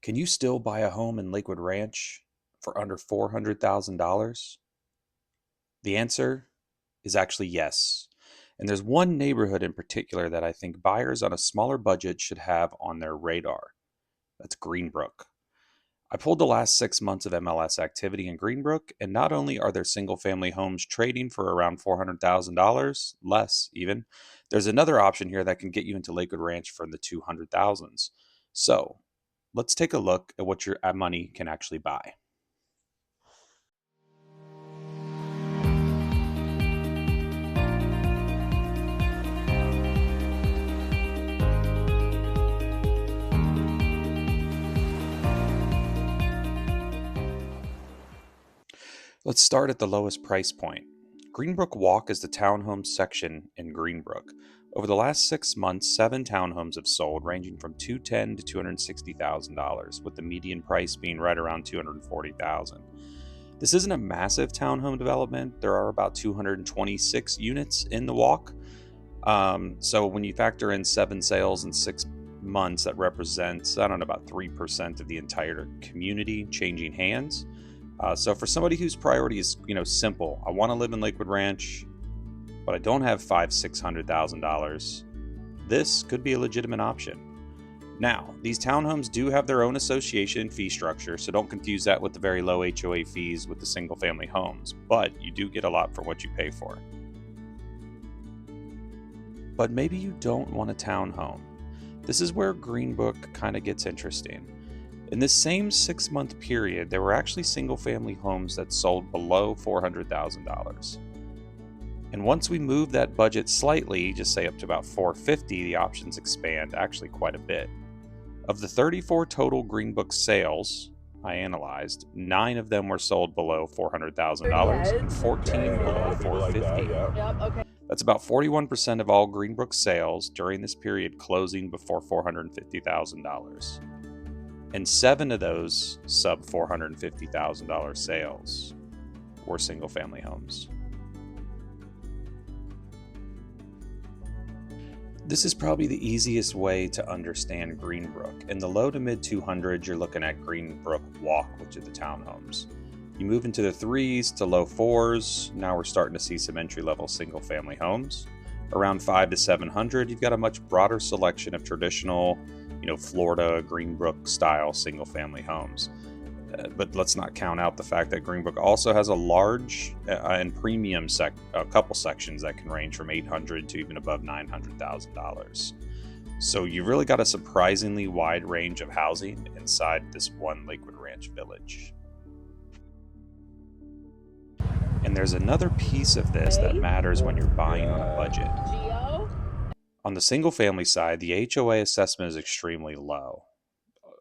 Can you still buy a home in Lakewood Ranch for under $400,000? The answer is actually yes. And there's one neighborhood in particular that I think buyers on a smaller budget should have on their radar. That's Greenbrook. I pulled the last 6 months of MLS activity in Greenbrook, and not only are there single family homes trading for around $400,000, less even, there's another option here that can get you into Lakewood Ranch for the 200,000s. So let's take a look at what your money can actually buy. Let's start at the lowest price point. Greenbrook Walk is the townhomes section in Greenbrook. Over the last 6 months, 7 townhomes have sold, ranging from $210,000 to $260,000, with the median price being right around $240,000. This isn't a massive townhome development. There are about 226 units in the walk. So when you factor in 7 sales in 6 months, that represents, I don't know, about 3% of the entire community changing hands. So for somebody whose priority is, simple, I want to live in Lakewood Ranch, but I don't have $600,000, this could be a legitimate option. Now, these townhomes do have their own association fee structure, so don't confuse that with the very low HOA fees with the single family homes, but you do get a lot for what you pay for. But maybe you don't want a townhome. This is where Greenbrook kind of gets interesting. In this same 6-month period, there were actually single-family homes that sold below $400,000. And once we move that budget slightly, just say up to about $450,000, the options expand actually quite a bit. Of the 34 total Greenbrook sales I analyzed, 9 of them were sold below $400,000 and 14 below $450,000. Yep, okay. That's about 41% of all Greenbrook sales during this period closing before $450,000. And 7 of those sub $450,000 sales were single family homes. This is probably the easiest way to understand Greenbrook. In the low to mid 200s, you're looking at Greenbrook Walk, which are the townhomes. You move into the 3s to low 4s, now we're starting to see some entry-level single family homes. Around 5 to 700, you've got a much broader selection of traditional, Florida Greenbrook style single family homes. But let's not count out the fact that Greenbrook also has a large and premium couple sections that can range from $800,000 to even above $900,000. So you really got a surprisingly wide range of housing inside this one Lakewood Ranch village. And there's another piece of this that matters when you're buying on a budget. On the single family side, the HOA assessment is extremely low,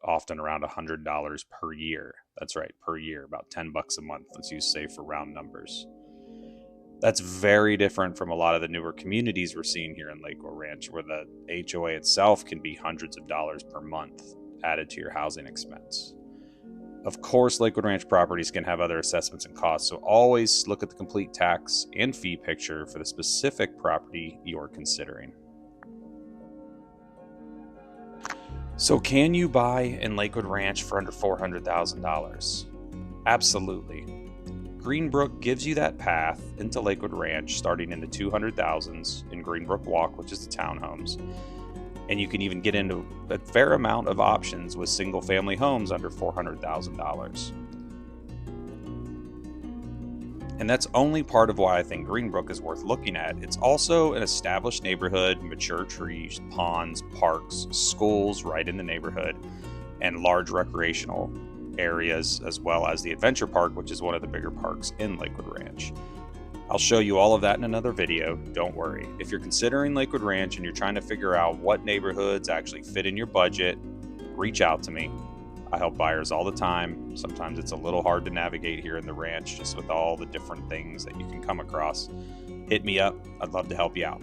often around $100 per year. That's right, per year, about $10 a month, let's use say for round numbers. That's very different from a lot of the newer communities we're seeing here in Lakewood Ranch, where the HOA itself can be hundreds of dollars per month added to your housing expense. Of course, Lakewood Ranch properties can have other assessments and costs, so always look at the complete tax and fee picture for the specific property you're considering. So can you buy in Lakewood Ranch for under $400,000? Absolutely. Greenbrook gives you that path into Lakewood Ranch starting in the 200,000s in Greenbrook Walk, which is the townhomes. And you can even get into a fair amount of options with single family homes under $400,000. And that's only part of why I think Greenbrook is worth looking at. It's also an established neighborhood, mature trees, ponds, parks, schools right in the neighborhood, and large recreational areas, as well as the adventure park, which is one of the bigger parks in Lakewood Ranch. I'll show you all of that in another video, don't worry. If you're considering Lakewood Ranch and you're trying to figure out what neighborhoods actually fit in your budget, reach out to me. I help buyers all the time. Sometimes it's a little hard to navigate here in the ranch just with all the different things that you can come across. Hit me up. I'd love to help you out.